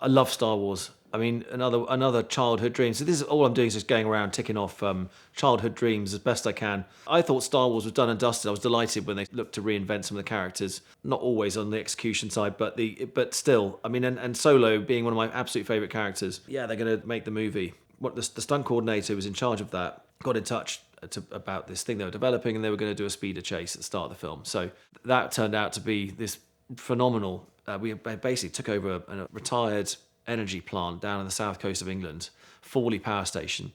I love Star Wars. I mean, another childhood dream. So this is all I'm doing is just going around ticking off childhood dreams as best I can. I thought Star Wars was done and dusted. I was delighted when they looked to reinvent some of the characters. Not always on the execution side, but still. I mean, and Solo being one of my absolute favourite characters. Yeah, they're going to make the movie. What the stunt coordinator who was in charge of that got in touch about this thing they were developing, and they were going to do a speeder chase at the start of the film. So that turned out to be this phenomenal. We basically took over a retired energy plant down on the south coast of England, Fawley Power Station,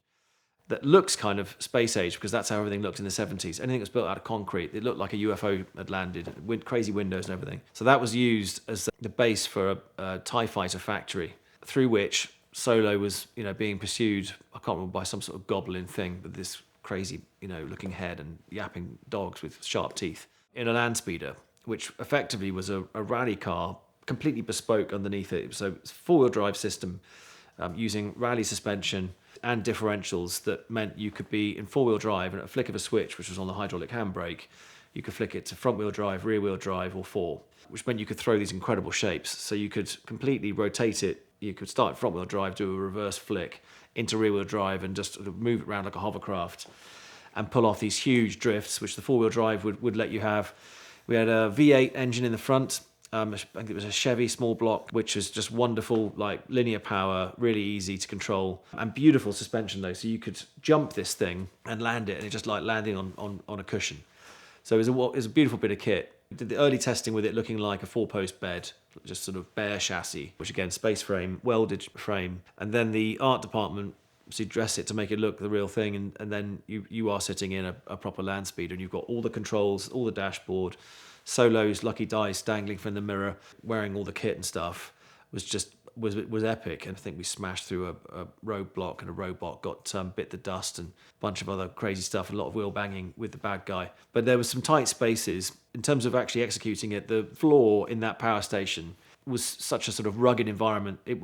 that looks kind of space age because that's how everything looked in the 70s. Anything that was built out of concrete, it looked like a UFO had landed, with crazy windows and everything. So that was used as the base for a TIE fighter factory, through which Solo was, being pursued, I can't remember, by some sort of goblin thing with this crazy, looking head and yapping dogs with sharp teeth in a land speeder, which effectively was a rally car, completely bespoke underneath it. So it's a four-wheel drive system using rally suspension and differentials that meant you could be in four-wheel drive, and at a flick of a switch, which was on the hydraulic handbrake, you could flick it to front-wheel drive, rear-wheel drive, or four, which meant you could throw these incredible shapes. So you could completely rotate it. You could start front-wheel drive, do a reverse flick into rear-wheel drive, and just sort of move it around like a hovercraft and pull off these huge drifts, which the four-wheel drive would let you have. We had a V8 engine in the front. I think it was a Chevy small block, which was just wonderful, like linear power, really easy to control, and beautiful suspension though. So you could jump this thing and land it, and it just like landing on a cushion. So it was a beautiful bit of kit. We did the early testing with it looking like a four-post bed, just sort of bare chassis, which again, space frame, welded frame. And then the art department, so you dress it to make it look the real thing, and then you are sitting in a proper land speeder, and you've got all the controls, all the dashboard, Solo's lucky dice dangling from the mirror, wearing all the kit and stuff, was epic. And I think we smashed through a roadblock, and a robot got bit the dust, and a bunch of other crazy stuff, a lot of wheel banging with the bad guy. But there was some tight spaces in terms of actually executing it. The floor in that power station was such a sort of rugged environment. It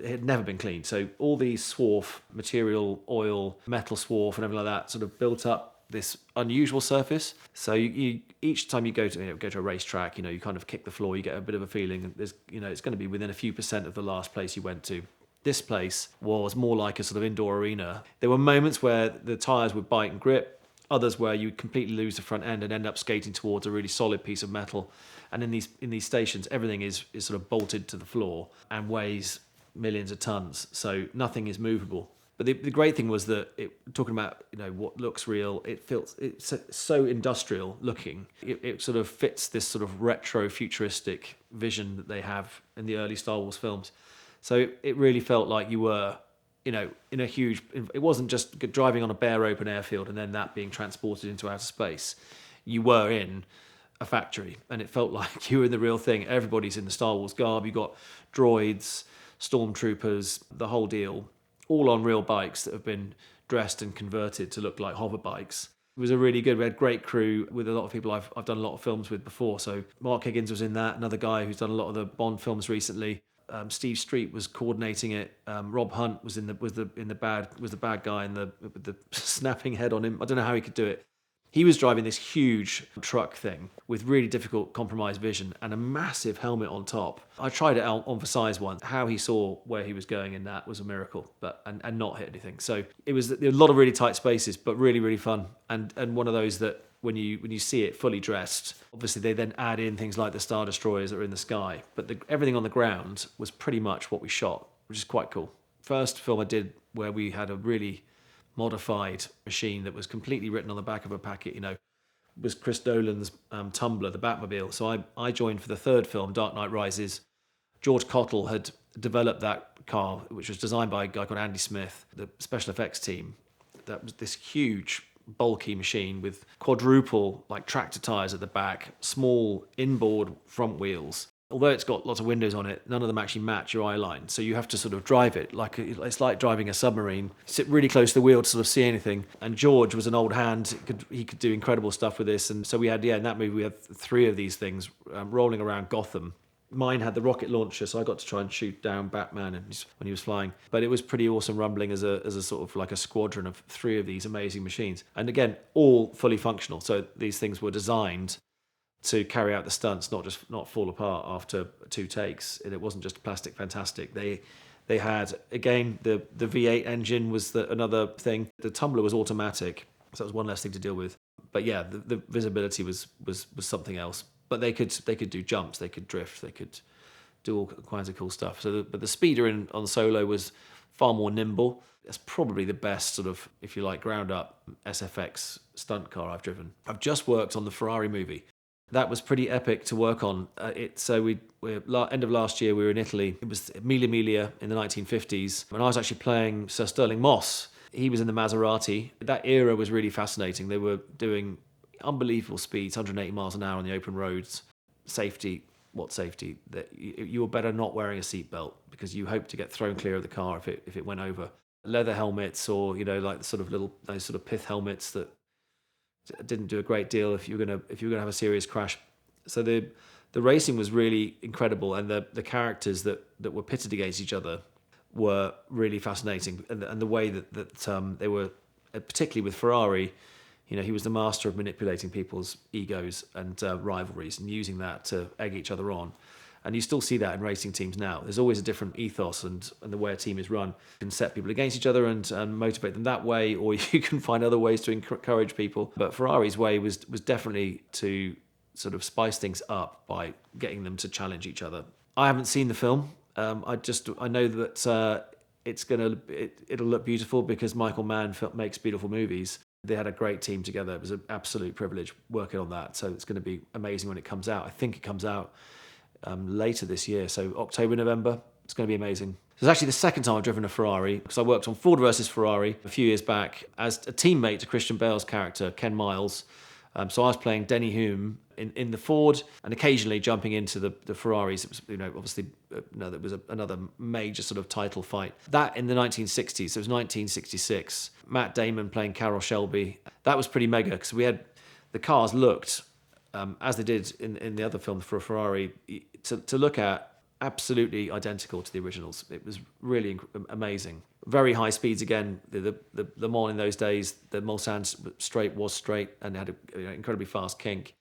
had never been cleaned. So all the swarf material, oil, metal swarf, and everything like that sort of built up this unusual surface. So you each time you go to a racetrack, you kind of kick the floor, you get a bit of a feeling. There's, it's going to be within a few percent of the last place you went to. This place was more like a sort of indoor arena. There were moments where the tyres would bite and grip, others where you would completely lose the front end and end up skating towards a really solid piece of metal. And in these stations, everything is sort of bolted to the floor and weighs millions of tons. So nothing is movable. But the great thing was that talking about what looks real, it's so industrial looking. It sort of fits this sort of retro futuristic vision that they have in the early Star Wars films. So it really felt like you were, in a huge. It wasn't just driving on a bare open airfield and then that being transported into outer space. You were in a factory, and it felt like you were in the real thing. Everybody's in the Star Wars garb. You got droids, stormtroopers, the whole deal, all on real bikes that have been dressed and converted to look like hover bikes. It was a really good, we had a great crew with a lot of people I've done a lot of films with before. So Mark Higgins was in that, another guy who's done a lot of the Bond films recently. Steve Street was coordinating it. Rob Hunt was the bad guy with the snapping head on him. I don't know how he could do it. He was driving this huge truck thing with really difficult compromised vision and a massive helmet on top. I tried it on for size once. How he saw where he was going in that was a miracle, and not hit anything. So there was a lot of really tight spaces, but really, really fun. And one of those that when you see it fully dressed, obviously they then add in things like the Star Destroyers that are in the sky. But everything on the ground was pretty much what we shot, which is quite cool. First film I did where we had a really modified machine that was completely written on the back of a packet, was Chris Dolan's Tumbler, the Batmobile. So I joined for the third film, Dark Knight Rises. George Cottle had developed that car, which was designed by a guy called Andy Smith, the special effects team. That was this huge, bulky machine with quadruple, tractor tires at the back, small inboard front wheels. Although it's got lots of windows on it, none of them actually match your eye line. So you have to sort of drive it it's like driving a submarine. Sit really close to the wheel to sort of see anything. And George was an old hand; he could do incredible stuff with this. And so we had in that movie we had three of these things rolling around Gotham. Mine had the rocket launcher, so I got to try and shoot down Batman when he was flying. But it was pretty awesome rumbling as a sort of like a squadron of three of these amazing machines. And again, all fully functional. So these things were designed to carry out the stunts, not fall apart after 2 takes. And it wasn't just plastic fantastic. They had, again, the V8 engine was another thing. The tumbler was automatic, so that was one less thing to deal with. But yeah, the visibility was something else. But they could do jumps, they could drift, they could do all kinds of cool stuff. But the speeder on Solo was far more nimble. That's probably the best sort of, if you like, ground up SFX stunt car I've driven. I've just worked on the Ferrari movie. That was pretty epic to work on. End of last year, we were in Italy. It was Mille in the 1950s, when I was actually playing Sir Stirling Moss. He was in the Maserati. That era was really fascinating. They were doing unbelievable speeds, 180 miles an hour on the open roads. Safety, what safety? That you were better not wearing a seatbelt, because you hoped to get thrown clear of the car if it went over. Leather helmets, or like the sort of those sort of pith helmets that didn't do a great deal if you were gonna have a serious crash. So the racing was really incredible, and the characters that were pitted against each other were really fascinating, and the way that they were, particularly with Ferrari. He was the master of manipulating people's egos and rivalries, and using that to egg each other on. And you still see that in racing teams now. There's always a different ethos and the way a team is run. You can set people against each other and motivate them that way, or you can find other ways to encourage people. But Ferrari's way was definitely to sort of spice things up by getting them to challenge each other. I haven't seen the film. I know that it'll look beautiful because Michael Mann makes beautiful movies. They had a great team together. It was an absolute privilege working on that. So it's going to be amazing when it comes out. I think it comes out later this year. So October, November, it's going to be amazing. It's actually the second time I've driven a Ferrari, because I worked on Ford versus Ferrari a few years back as a teammate to Christian Bale's character, Ken Miles. So I was playing Denny Hume in the Ford, and occasionally jumping into the Ferraris. It was, obviously, that was another major sort of title fight. That in the 1960s, it was 1966. Matt Damon playing Carroll Shelby. That was pretty mega, because the cars looked, as they did in the other film for a Ferrari, to look at, absolutely identical to the originals. It was really amazing. Very high speeds again. The Le Mans in those days, the Mulsanne straight was straight and had an incredibly fast kink.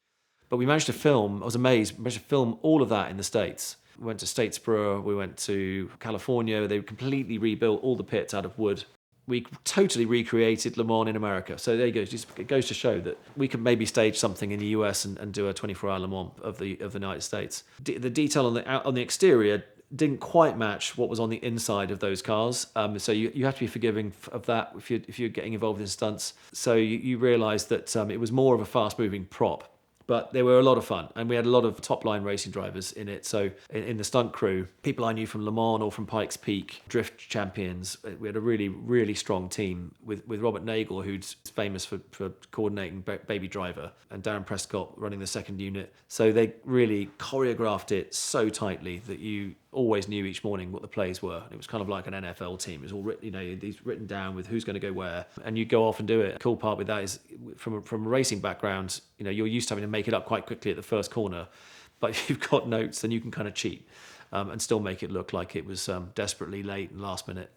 But we managed to film, I was amazed, we managed to film all of that in the States. We went to Statesboro, we went to California. They completely rebuilt all the pits out of wood. We totally recreated Le Mans in America. So there you go. It goes to show that we could maybe stage something in the US and do a 24-hour Le Mans of the United States. The detail on the exterior didn't quite match what was on the inside of those cars. So you have to be forgiving of that if you're getting involved in stunts. So you realise that it was more of a fast-moving prop. But they were a lot of fun, and we had a lot of top-line racing drivers in it. So in the stunt crew, people I knew from Le Mans or from Pikes Peak, drift champions. We had a really, really strong team with Robert Nagel, who's famous for coordinating Baby Driver, and Darren Prescott running the second unit. So they really choreographed it so tightly that you always knew each morning what the plays were. It was kind of like an NFL team. It was all written, these written down with who's going to go where, and you go off and do it. The cool part with that is, from a racing background, you're used to having to make it up quite quickly at the first corner, but if you've got notes, then you can kind of cheat and still make it look like it was desperately late and last minute.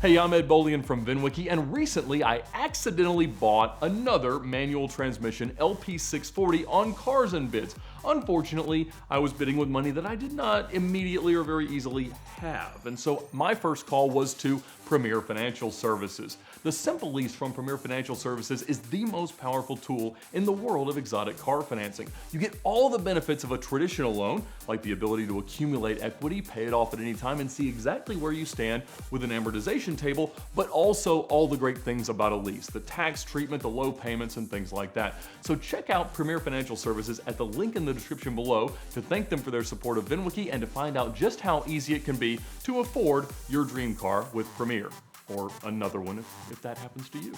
Hey, I'm Ed Bolian from VINwiki, and recently I accidentally bought another manual transmission LP640 on Cars and Bids. Unfortunately, I was bidding with money that I did not immediately or very easily have, and so my first call was to Premier Financial Services. The simple lease from Premier Financial Services is the most powerful tool in the world of exotic car financing. You get all the benefits of a traditional loan, like the ability to accumulate equity, pay it off at any time, and see exactly where you stand with an amortization table, but also all the great things about a lease, the tax treatment, the low payments, and things like that. So check out Premier Financial Services at the link in the description below to thank them for their support of VINwiki and to find out just how easy it can be to afford your dream car with Premier. Or another one if that happens to you.